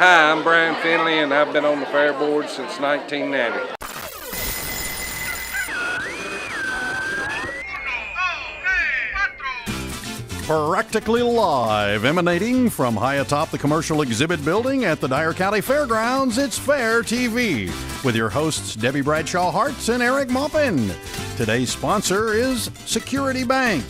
Hi, I'm Brian Finley, and I've been on the fair board since 1990. Practically live, emanating from high atop the commercial exhibit building at the Dyer County Fairgrounds, it's Fair TV, with your hosts Debbie Bradshaw Hartz and Eric Maupin. Today's sponsor is Security Bank.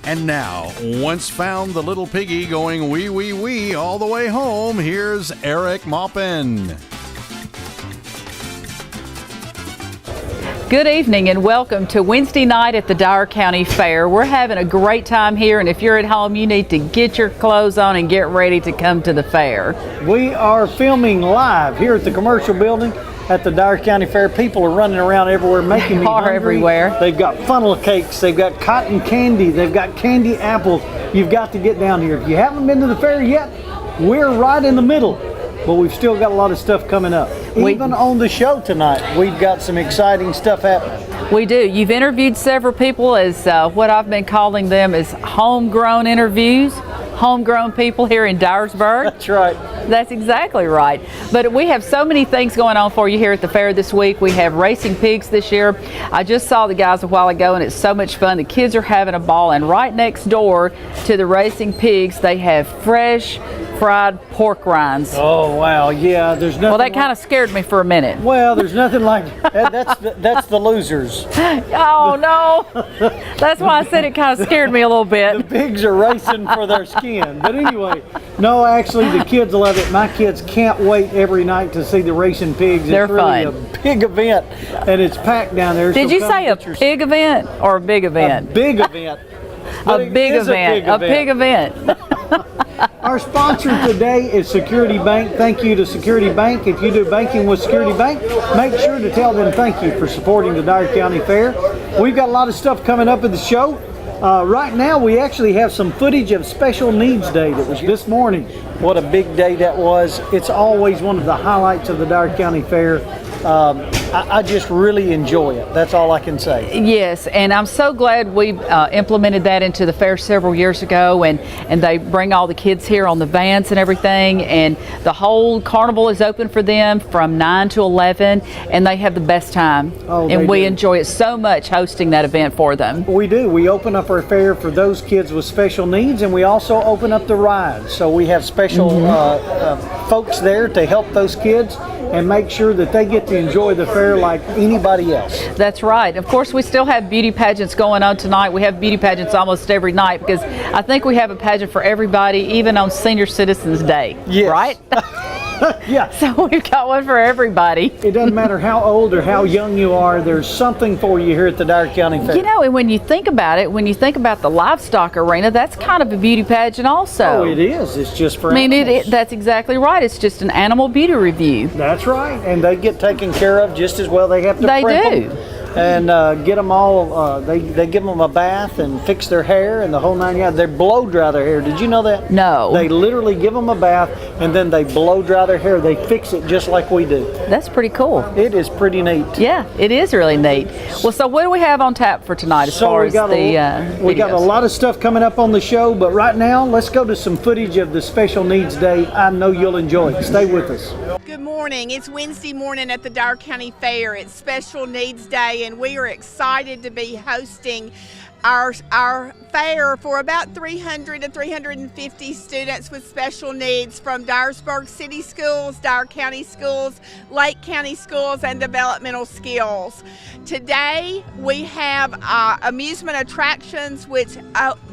And now, once found the little piggy going wee wee wee all the way home, here's Eric Maupin. Good evening and welcome to Wednesday night at the Dyer County Fair. We're having a great time here, and if you're at home, you need to get your clothes on and get ready to come to the fair. We are filming live here at the commercial building at the Dyer County Fair. People are running around everywhere making me hungry. Everywhere. They've got funnel cakes, they've got cotton candy, they've got candy apples. You've got to get down here. If you haven't been to the fair yet, we're right in the middle. But we've still got a lot of stuff coming up. Even on the show tonight, we've got some exciting stuff happening. We do. You've interviewed several people as what I've been calling them as homegrown interviews. Homegrown people here in Dyersburg. That's right. That's exactly right. But we have so many things going on for you here at the fair this week. We have racing pigs this year. I just saw the guys a while ago and it's so much fun. The kids are having a ball, and right next door to the racing pigs they have fresh fried pork rinds. Oh wow, yeah, there's nothing. Well, that kind of scared me for a minute. Well, there's nothing like that's the losers. Oh no. That's why I said it kind of scared me a little bit. The pigs are racing for their skin. But anyway, no, actually the kids love it. My kids can't wait every night to see the racing pigs. They're it's really fun. A big event, and it's packed down there. Did you say a pig event or a big event? A big event. A big event. A big event. Our sponsor today is Security Bank. Thank you to Security Bank. If you do banking with Security Bank, make sure to tell them thank you for supporting the Dyer County Fair. We've got a lot of stuff coming up in the show. Right now, we actually have some footage of Special Needs Day that was this morning. What a big day that was. It's always one of the highlights of the Dyer County Fair. I just really enjoy it. That's all I can say. Yes, and I'm so glad we implemented that into the fair several years ago, and they bring all the kids here on the vans and everything, and the whole carnival is open for them from 9 to 11, and they have the best time. Oh, and we enjoy it so much hosting that event for them. We do. We open up our fair for those kids with special needs, and we also open up the rides. So we have special folks there to help those kids and make sure that they get to enjoy the fair like anybody else. That's right. Of course, we still have beauty pageants going on tonight. We have beauty pageants almost every night because I think we have a pageant for everybody, even on Senior Citizens Day. Yes. Right? Yeah. So we've got one for everybody. It doesn't matter how old or how young you are, there's something for you here at the Dyer County Fair. You know, and when you think about it, when you think about the livestock arena, that's kind of a beauty pageant also. Oh, it is. It's just for animals. That's exactly right. It's just an animal beauty review. That's right. And they get taken care of just as well. They have to primp them do. And get them all, they give them a bath and fix their hair and the whole nine yards. They blow dry their hair. Did you know that? No. They literally give them a bath and then they blow dry their hair. They fix it just like we do. That's pretty cool. It is pretty neat. Yeah, it is really neat. Well, so what do we have on tap for tonight as far as the we got a lot of stuff coming up on the show, but right now let's go to some footage of the Special Needs Day. I know you'll enjoy it. Stay with us. Good morning. It's Wednesday morning at the Dyer County Fair. It's Special Needs Day, and we are excited to be hosting our fair for about 300 to 350 students with special needs from Dyersburg City Schools, Dyer County Schools, Lake County Schools, and developmental skills. Today we have amusement attractions which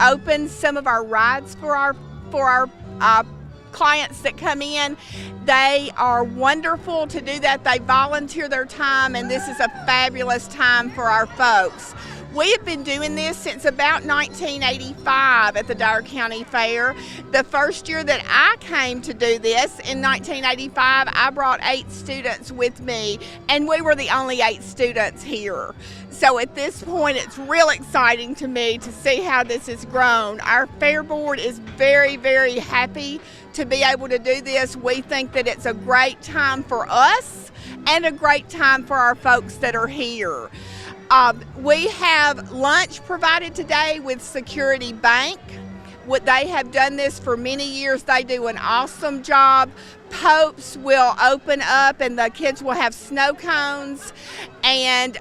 open some of our rides for our clients that come in. They are wonderful to do that. They volunteer their time, and this is a fabulous time for our folks. We have been doing this since about 1985 at the Dyer County Fair. The first year that I came to do this in 1985, I brought 8 students with me, and we were the only 8 students here. So at this point, it's real exciting to me to see how this has grown. Our fair board is very, very happy to be able to do this. We think that it's a great time for us and a great time for our folks that are here. We have lunch provided today with Security Bank. They have done this for many years. They do an awesome job. Pope's will open up and the kids will have snow cones. And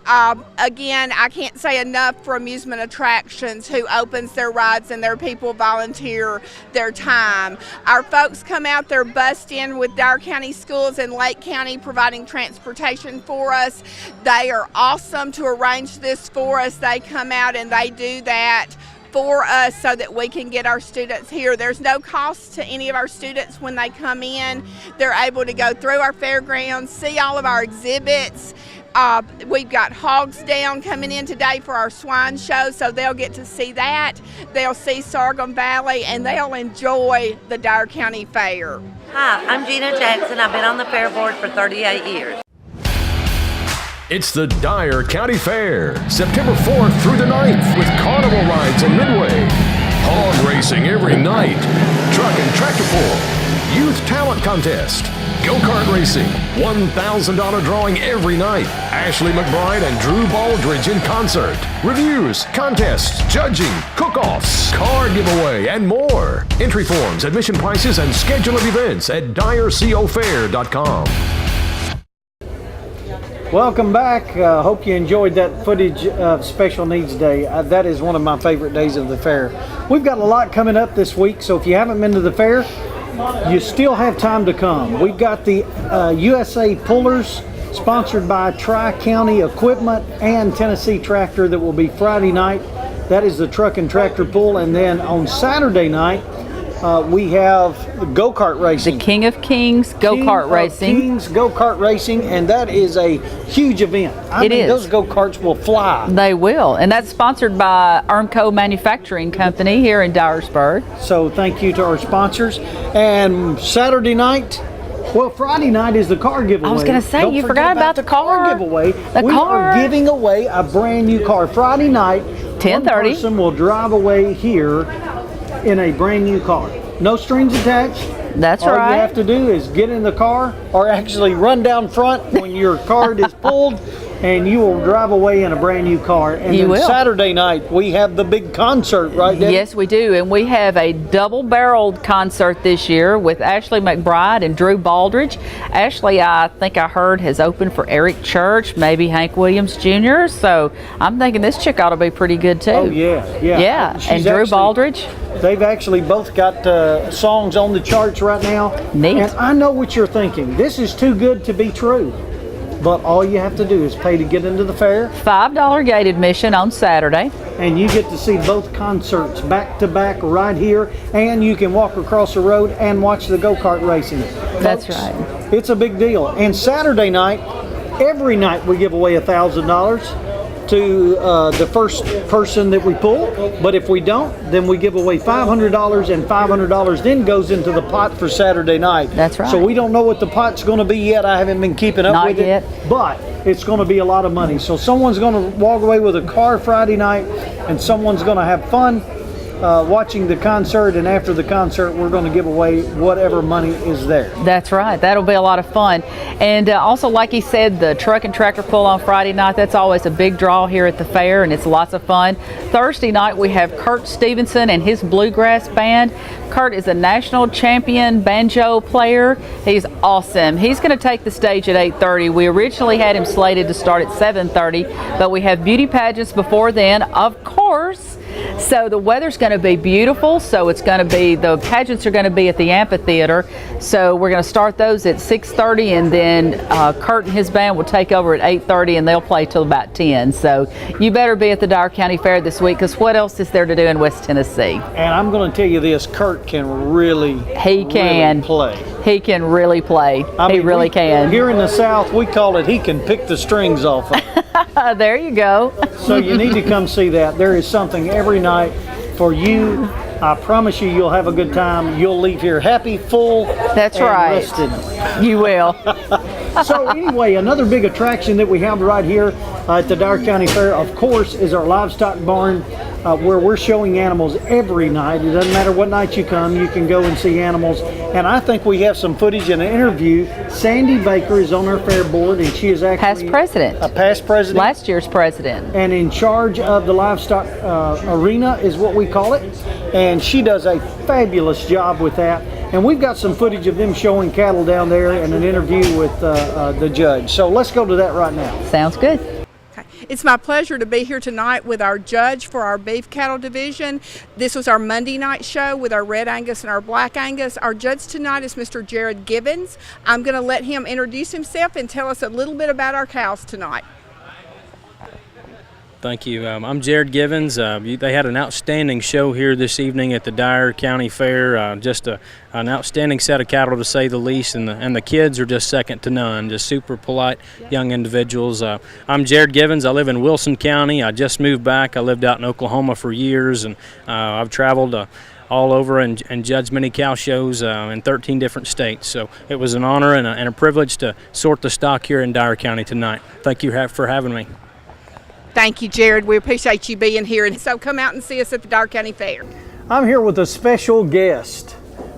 again, I can't say enough for Amusement Attractions, who opens their rides, and their people volunteer their time. Our folks come out, they're bussed in with Dyer County Schools and Lake County providing transportation for us. They are awesome to arrange this for us. They come out and they do that for us so that we can get our students here. There's no cost to any of our students when they come in. They're able to go through our fairgrounds, see all of our exhibits. We've got Hogs Down coming in today for our swine show, so they'll get to see that. They'll see Sargum Valley, and they'll enjoy the Dyer County Fair. Hi, I'm Gina Jackson. I've been on the fair board for 38 years. It's the Dyer County Fair, September 4th through the 9th, with carnival rides in Midway, hog racing every night, truck and tractor pull, youth talent contest, go-kart racing, $1,000 drawing every night, Ashley McBride and Drew Baldridge in concert, reviews, contests, judging, cook-offs, car giveaway, and more. Entry forms, admission prices, and schedule of events at dyercofair.com. Welcome back. Hope you enjoyed that footage of Special Needs Day. That is one of my favorite days of the fair. We've got a lot coming up this week, so if you haven't been to the fair, you still have time to come. We've got the USA Pullers, sponsored by Tri-County Equipment and Tennessee Tractor, that will be Friday night. That is the truck and tractor pull. And then on Saturday night, we have go-kart racing. The King of Kings go-kart racing. Kings go-kart racing, and that is a huge event. I mean, those go-karts will fly. They will, and that's sponsored by Armco Manufacturing Company here in Dyersburg. So thank you to our sponsors. And Saturday night, well, Friday night is the car giveaway. I was going to say, you forgot about the car giveaway. We are giving away a brand new car Friday night. 10:30. One person will drive away here in a brand new car. No strings attached. That's All right. you have to do is get in the car, or actually run down front when your card is pulled, and you will drive away in a brand new car. And You then will. Saturday night, we have the big concert, right, Debbie? Yes, we do, and we have a double-barreled concert this year with Ashley McBride and Drew Baldridge. Ashley, I think I heard, has opened for Eric Church, maybe Hank Williams Jr., so I'm thinking this chick ought to be pretty good too. Oh, yeah. Yeah, She's and Drew actually- Baldridge. They've actually both got songs on the charts right now. Neat. And I know what you're thinking. This is too good to be true. But all you have to do is pay to get into the fair, $5 gate admission on Saturday. and you get to see both concerts back to back right here, and you can walk across the road and watch the go-kart racing. That's Folks, right. It's a big deal. And Saturday night, every night we give away $1,000 to the first person that we pull. But if we don't, then we give away $500, and $500 then goes into the pot for Saturday night. That's right. So we don't know what the pot's going to be yet. I haven't been keeping up Not with yet. it. But it's going to be a lot of money. So someone's going to walk away with a car Friday night, and someone's going to have fun watching the concert, and after the concert we're going to give away whatever money is there. That's right. That'll be a lot of fun. And also, like he said, the truck and tractor pull on Friday night, that's always a big draw here at the fair, and it's lots of fun. Thursday night, we have Kurt Stevenson and his bluegrass band. Kurt is a national champion banjo player. He's awesome. He's going to take the stage at 8:30. We originally had him slated to start at 7:30, but we have beauty pageants before then, of course. So the weather's going to be beautiful. So it's going to be, the pageants are going to be at the amphitheater. So we're going to start those at 6:30, and then Kurt and his band will take over at 8:30, and they'll play till about 10. So you better be at the Dyer County Fair this week, because what else is there to do in West Tennessee? And I'm going to tell you this, Kurt can really play. He can really play. I He mean, really can. Here in the South, we call it he can pick the strings off of. There you go. So you need to come see that. There is something every night for you. I promise you, you'll have a good time. You'll leave here happy, full, That's and right. rested. You will. So anyway, another big attraction that we have right here at the Dyer County Fair, of course, is our livestock barn, where we're showing animals every night. It doesn't matter what night you come, you can go and see animals. And I think we have some footage in an interview. Sandy Baker is on our fair board, and she is actually Past president. a past president. Last year's president. And in charge of the livestock arena is what we call it. And she does a fabulous job with that. And we've got some footage of them showing cattle down there and an interview with the judge. So let's go to that right now. Sounds good. It's my pleasure to be here tonight with our judge for our beef cattle division. This was our Monday night show with our Red Angus and our Black Angus. Our judge tonight is Mr. Jared Givens. I'm going to let him introduce himself and tell us a little bit about our cows tonight. Thank you. I'm Jared Givens. They had an outstanding show here this evening at the Dyer County Fair. Just an outstanding set of cattle, to say the least, and the kids are just second to none. Just super polite young individuals. I'm Jared Givens. I live in Wilson County. I just moved back. I lived out in Oklahoma for years, and I've traveled all over and judged many cow shows in 13 different states. So it was an honor and a privilege to sort the stock here in Dyer County tonight. Thank you for having me. Thank you, Jared. We appreciate you being here. And so come out and see us at the Dyer County Fair. I'm here with a special guest,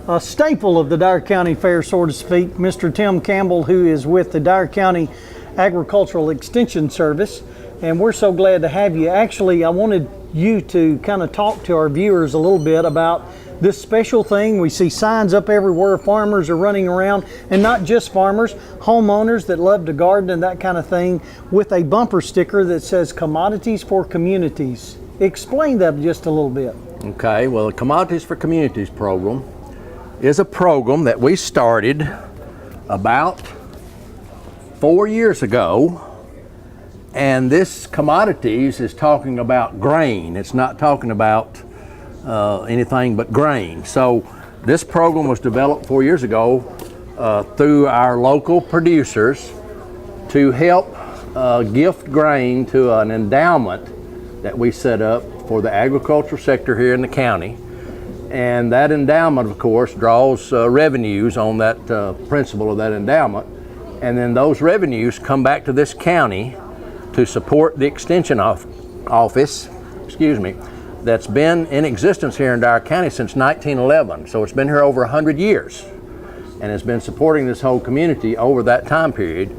a staple of the Dyer County Fair, so to speak, Mr. Tim Campbell, who is with the Dyer County Agricultural Extension Service. And we're so glad to have you. Actually, I wanted you to kind of talk to our viewers a little bit about this special thing. We see signs up everywhere. Farmers are running around, and not just farmers, homeowners that love to garden and that kind of thing, with a bumper sticker that says Commodities for Communities. Explain that just a little bit. Okay, well, the Commodities for Communities program is a program that we started about 4 years ago. And this commodities is talking about grain. It's not talking about anything but grain. So this program was developed 4 years ago through our local producers to help gift grain to an endowment that we set up for the agricultural sector here in the county. And that endowment, of course, draws revenues on that principle of that endowment. And then those revenues come back to this county to support the extension office, that's been in existence here in Dyer County since 1911. So it's been here over 100 years and has been supporting this whole community over that time period,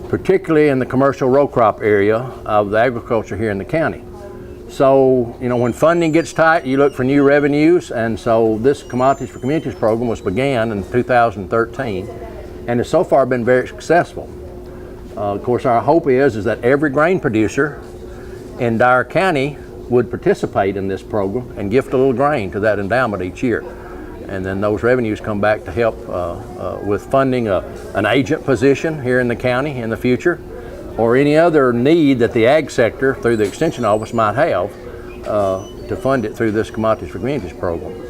particularly in the commercial row crop area of the agriculture here in the county. So, you know, when funding gets tight, you look for new revenues, and so this Commodities for Communities program was began in 2013 and has so far been very successful. Of course, our hope is that every grain producer in Dyer County would participate in this program and gift a little grain to that endowment each year. And then those revenues come back to help with funding an agent position here in the county in the future, or any other need that the ag sector through the Extension Office might have to fund it through this Commodities for Communities program.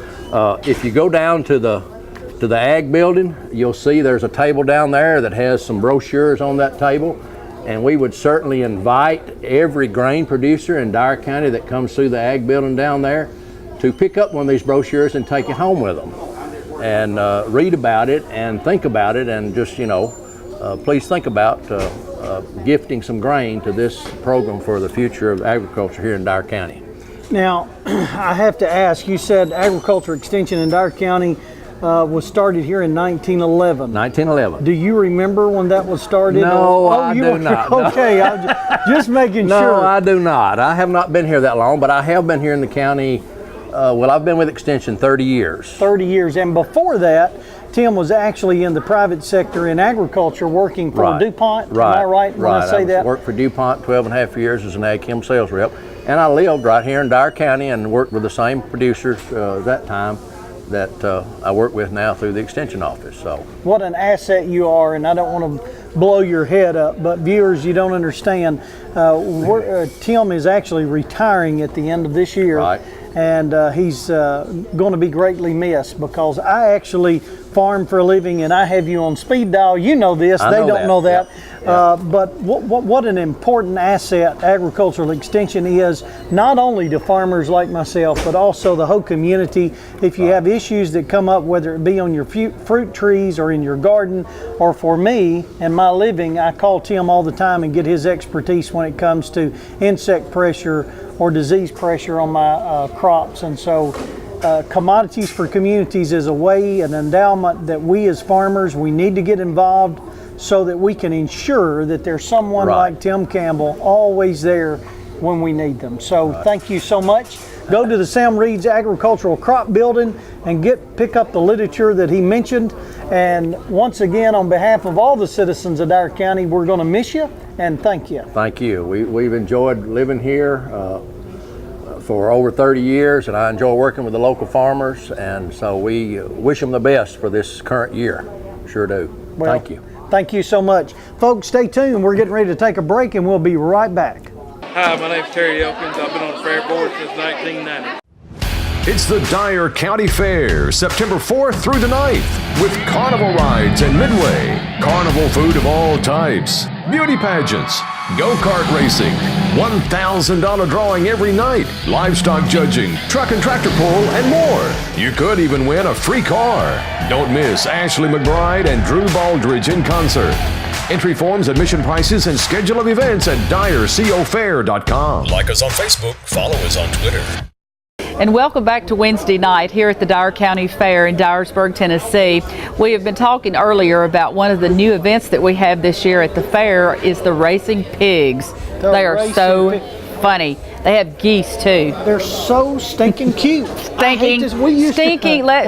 If you go down to the ag building, you'll see there's a table down there that has some brochures on that table, and we would certainly invite every grain producer in Dyer County that comes through the ag building down there to pick up one of these brochures and take it home with them and read about it and think about it, and just, you know, please think about gifting some grain to this program for the future of agriculture here in Dyer County. Now, I have to ask, you said agriculture extension in Dyer County was started here in 1911. 1911. Do you remember when that was started? No, I do not. Okay, I'm just making no, sure. No, I do not. I have not been here that long, but I have been here in the county. Well, I've been with Extension 30 years. 30 years, and before that, Tim was actually in the private sector in agriculture working for DuPont. Am I right when I say that? I worked for DuPont 12 and a half years as an ag chem sales rep, and I lived right here in Dyer County and worked with the same producers that time that I work with now through the Extension Office. So what an asset you are, and I don't want to blow your head up, but viewers, you don't understand. Tim is actually retiring at the end of this year, right, and he's going to be greatly missed, because I actually farm for a living, and I have you on speed dial. You know this. They don't know that. Yeah. But what an important asset agricultural extension is, not only to farmers like myself, but also the whole community. If you have issues that come up, whether it be on your fruit trees or in your garden, or for me and my living, I call Tim all the time and get his expertise when it comes to insect pressure or disease pressure on my crops. And so Commodities for Communities is a way, an endowment that we as farmers, we need to get involved so that we can ensure that there's someone like Tim Campbell always there when we need them. So thank you so much. Go to the Sam Reed's Agricultural Crop Building and pick up the literature that he mentioned. And once again, on behalf of all the citizens of Dyer County, we're going to miss you and thank you. Thank you. We've enjoyed living here for over 30 years, and I enjoy working with the local farmers, and so we wish them the best for this current year. Sure do. Well, thank you. Thank you so much. Folks, stay tuned. We're getting ready to take a break, and we'll be right back. Hi, my name's Terry Elkins. I've been on the fair board since 1990. It's the Dyer County Fair, September 4th through the 9th, with carnival rides and Midway, carnival food of all types, beauty pageants, go-kart racing, $1,000 drawing every night, livestock judging, truck and tractor pull, and more. You could even win a free car. Don't miss Ashley McBride and Drew Baldridge in concert. Entry forms, admission prices, and schedule of events at DyerCoFair.com. Like us on Facebook, follow us on Twitter. And welcome back to Wednesday night here at the Dyer County Fair in Dyersburg, Tennessee. We have been talking earlier about one of the new events that we have this year at the fair is the racing pigs. They are so funny. They have geese too. They're so stinking cute. Stinking,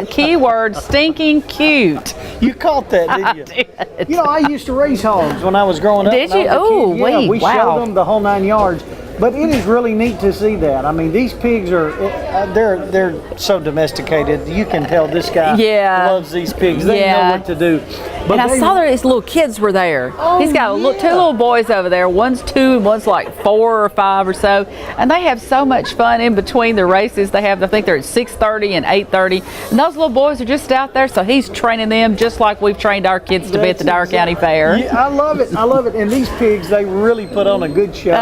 keyword, stinking cute. You caught that, didn't you? I did. You know, I used to raise hogs when I was growing up. Did you? Oh, yeah, we wow. showed them the whole 9 yards. But it is really neat to see that. I mean, these pigs are, they're so domesticated. You can tell this guy loves these pigs. They know what to do. But and I saw that his little kids were there. He's got two little boys over there. One's 2 and one's like 4 or 5 or so. And they have so much fun in between the races. They have, I think they're at 6:30 and 8:30. And those little boys are just out there. So he's training them just like we've trained our kids to be at the Dyer County Fair. Yeah, I love it. I love it. And these pigs, they really put on a good show.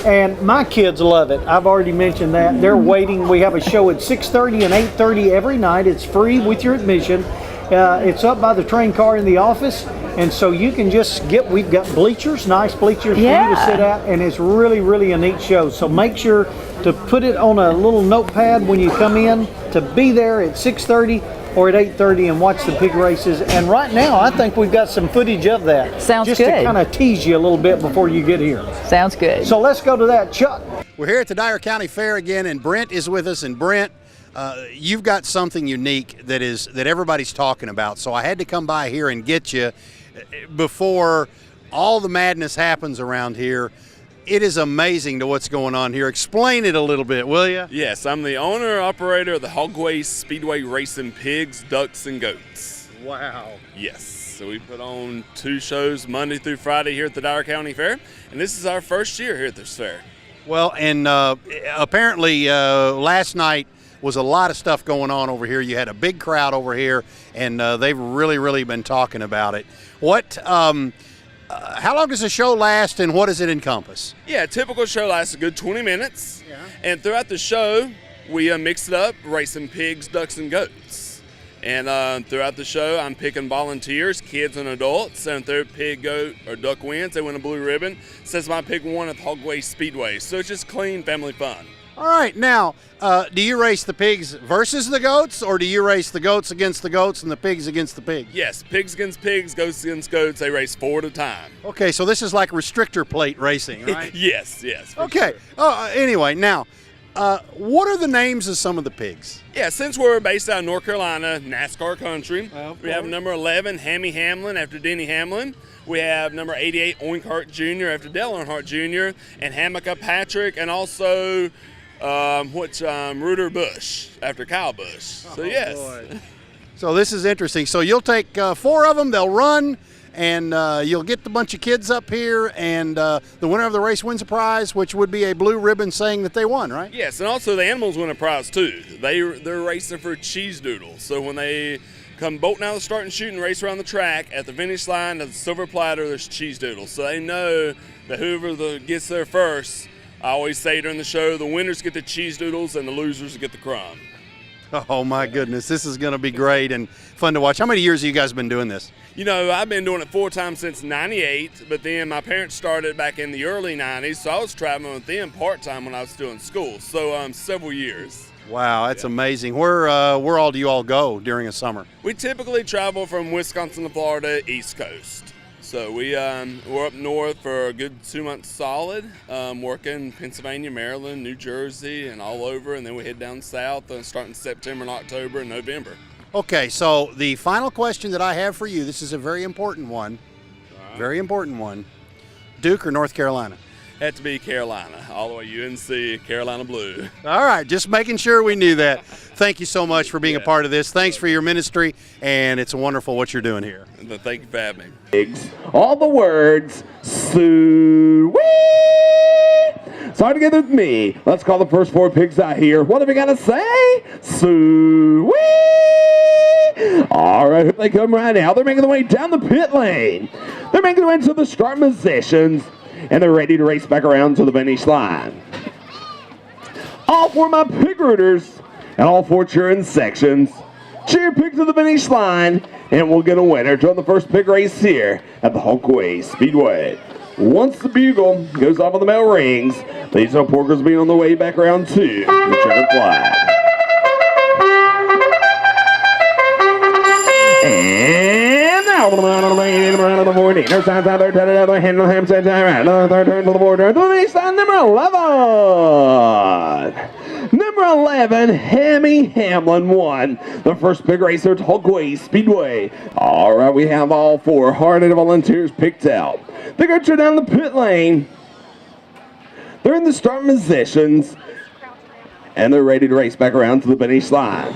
And my kids love it. I've already mentioned that. They're waiting. We have a show at 6:30 and 8:30 every night. It's free with your admission. It's up by the train car in the office, and so you can just we've got bleachers, nice bleachers for you to sit at, and it's really, really a neat show. So make sure to put it on a little notepad when you come in to be there at 6:30 or at 8:30 and watch the pig races. And right now, I think we've got some footage of that. Sounds just good. Just to kind of tease you a little bit before you get here. Sounds good. So let's go to that, Chuck. We're here at the Dyer County Fair again, and Brent is with us. And Brent, you've got something unique that everybody's talking about. So I had to come by here and get you before all the madness happens around here. It is amazing to what's going on here. Explain it a little bit, will you? Yes, I'm the owner and operator of the Hogways Speedway Racing Pigs, Ducks, and Goats. Wow. Yes, so we put on 2 shows Monday through Friday here at the Dyer County Fair, and this is our first year here at this fair. Well, and apparently last night was a lot of stuff going on over here. You had a big crowd over here, and they've really, really been talking about it. How long does the show last, and what does it encompass? Yeah, a typical show lasts a good 20 minutes, and throughout the show, we mix it up, racing pigs, ducks, and goats. And throughout the show, I'm picking volunteers, kids and adults, and if their pig, goat, or duck wins, they win a blue ribbon. Says my pig won at Hogways Speedway, so it's just clean family fun. All right, now, do you race the pigs versus the goats, or do you race the goats against the goats and the pigs against the pigs? Yes, pigs against pigs, goats against goats. They race 4 at a time. Okay, so this is like restrictor plate racing, right? Yes. Okay. Sure. Anyway, now, what are the names of some of the pigs? Yeah, since we're based out of North Carolina, NASCAR country, we have number 11, Hammy Hamlin, after Denny Hamlin. We have number 88, Oinkhart Jr., after Dale Earnhardt Jr., and Hamaka Patrick, and also Reuter Bush, after Kyle Busch. So, yes. Boy. So this is interesting. So you'll take 4 of them, they'll run, and you'll get the bunch of kids up here, and the winner of the race wins a prize, which would be a blue ribbon saying that they won, right? Yes, and also the animals win a prize too. They're racing for cheese doodles. So when they come bolting out of the starting chute and race around the track, at the finish line, there's a silver platter, there's cheese doodles. So they know that whoever gets there first, I always say during the show, the winners get the cheese doodles and the losers get the crumb. Oh my goodness, this is going to be great and fun to watch. How many years have you guys been doing this? You know, I've been doing it full time since '98, but then my parents started back in the early '90s, so I was traveling with them part time when I was still in school. So several years. Wow, that's amazing. Where all do you all go during a summer? We typically travel from Wisconsin to Florida, East Coast. So we're up north for a good 2 months solid, working Pennsylvania, Maryland, New Jersey, and all over, and then we head down south starting September and October and November. Okay, so the final question that I have for you, this is a very important one. Very important one. Duke or North Carolina? Had to be Carolina, all the way UNC, Carolina Blue. All right, just making sure we knew that. Thank you so much for being a part of this. Thanks for your ministry, and it's wonderful what you're doing here. Thank you for having me. All the words, sweet. So together with me, let's call the first 4 pigs out here. What have we got to say? Sweet. All right, here they come right now. They're making their way down the pit lane. They're making their way to the start positions, and they're ready to race back around to the finish line. All 4 of my pig rooters and all 4 cheering sections. Cheer pig to the finish line, and we'll get a winner during the first pig race here at the Hawkway Speedway. Once the bugle goes off on the bell rings, these are porkers being on the way back around to the checkered flag. And now, the 14. There's time out there, another handle, ham, set time, right. Another third turn to the border. To the finish line, number 11. Number 11, Hammy Hamlin won the first pig racer at Hawkway Speedway. All right, we have all 4 hard-hitting volunteers picked out. They go down the pit lane. They're in the starting positions, and they're ready to race back around to the finish line.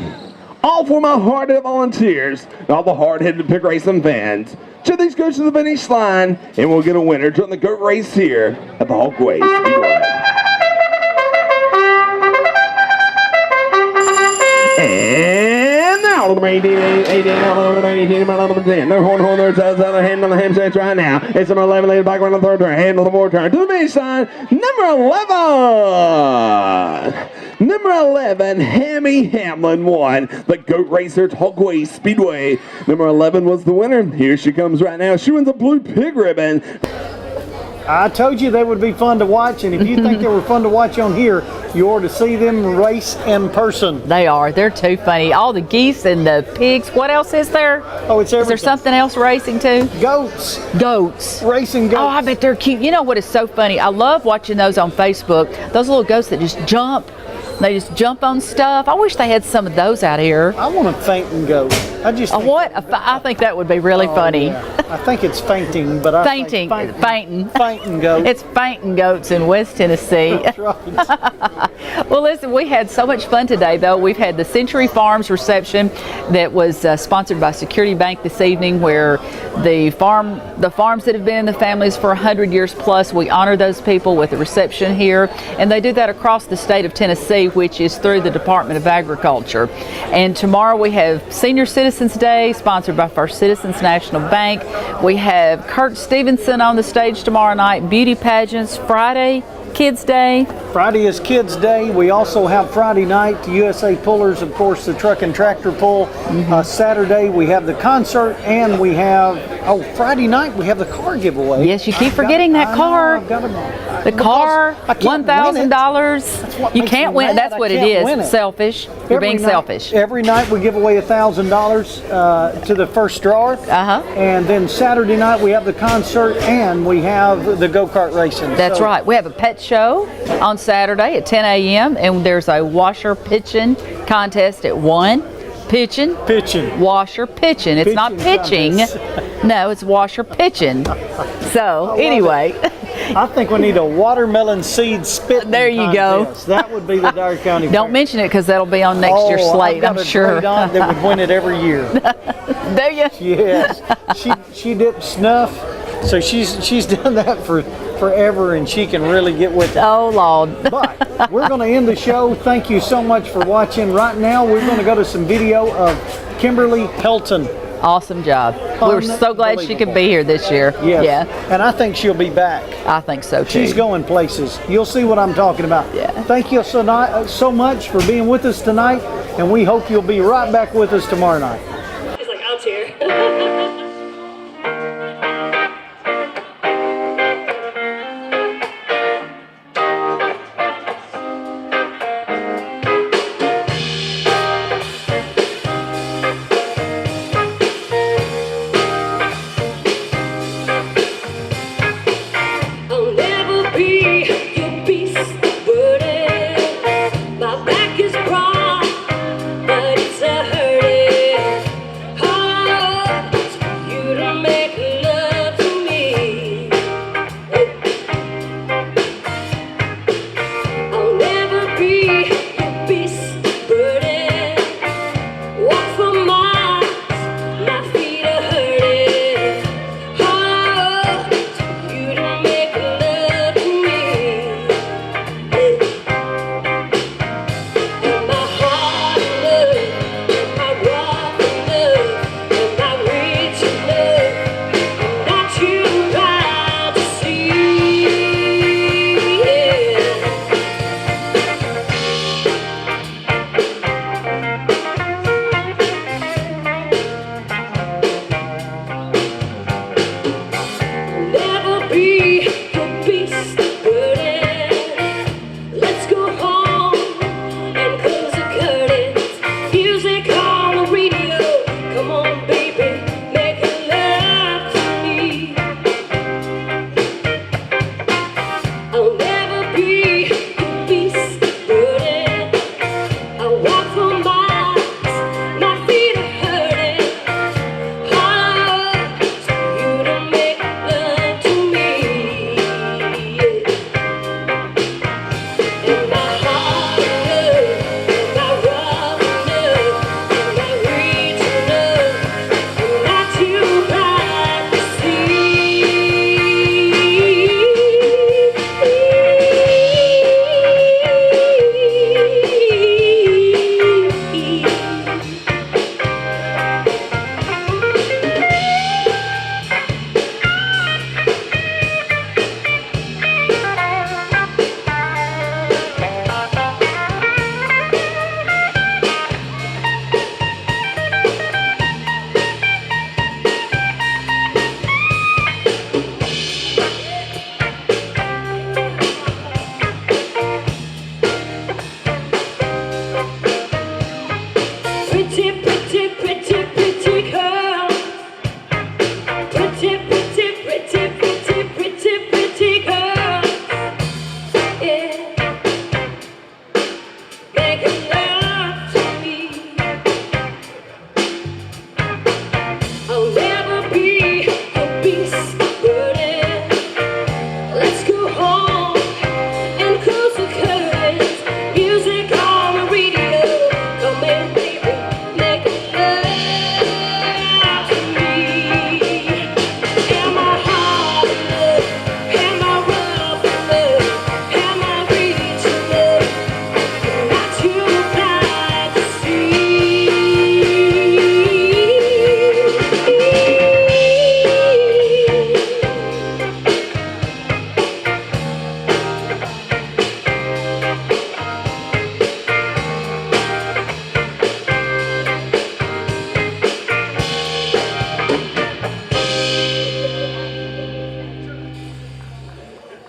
All 4 of my hard-hitting volunteers, and all the hard-hitting pig racing fans, should these go to the finish line, and we'll get a winner during the goat race here at the Hawkway Speedway. And now, number 18, no horn, there's other hand on the ham stretch right now. It's number 11, laid back on the third turn, hand on the fourth turn, to the finish line, number 11. Number 11, Hammy Hamlin won the GOAT Racer at Hawkway Speedway. Number 11 was the winner. Here she comes right now. She wins a blue pig ribbon. I told you they would be fun to watch, and if you think they were fun to watch on here, you ought to see them race in person. They are. They're too funny. All the geese and the pigs. What else is there? Oh, it's everything. Is there something else racing too? Goats. Goats. Racing goats. Oh, I bet they're cute. You know what is so funny? I love watching those on Facebook. Those little goats that just jump. They just jump on stuff. I wish they had some of those out here. I want a fainting goat. I just think I think that would be really funny. Yeah. I think it's fainting, but I fainting goat. It's fainting goats in West Tennessee. That's right. Well, listen, we had so much fun today, though. We've had the Century Farms reception that was sponsored by Security Bank this evening, where the farms that have been in the families for 100 years plus, we honor those people with a reception here, and they do that across the state of Tennessee, which is through the Department of Agriculture. And tomorrow we have Senior Citizens Day, sponsored by First Citizens National Bank. We have Kurt Stevenson on the stage tomorrow night, beauty pageants. Friday, Kids Day. Friday is Kids Day. We also have Friday night, the USA Pullers, of course, the truck and tractor pull. Saturday, we have the concert, and we have, Friday night, we have the car giveaway. Yes, you keep forgetting that car. The car, $1,000. You can't win it. That's what it is. It's selfish. You're being selfish. Every night we give away $1,000 to the first drawer. And then Saturday night we have the concert, and we have the go-kart racing. That's right. We have a pet show on Saturday at 10 a.m. and there's a washer pitching contest at 1. Pitching. Washer pitching. It's not pitching. No, it's washer pitching. So anyway. I think we need a watermelon seed spitting There you contest. go. That would be the Dyer County Don't mention it because that'll be on next year's slate, I'm sure. I've got a great aunt that would win it every year. Do you? Yes. She dips snuff, so she's done that for forever, and she can really get with it. Oh, Lord. But we're going to end the show. Thank you so much for watching. Right now, we're going to go to some video of Kimberly Helton. Awesome job. We were so glad she could be here this year. Yes. Yeah. And I think she'll be back. I think so, too. She's going places. You'll see what I'm talking about. Yeah. Thank you so much for being with us tonight, and we hope you'll be right back with us tomorrow night. She's like, I'll cheer.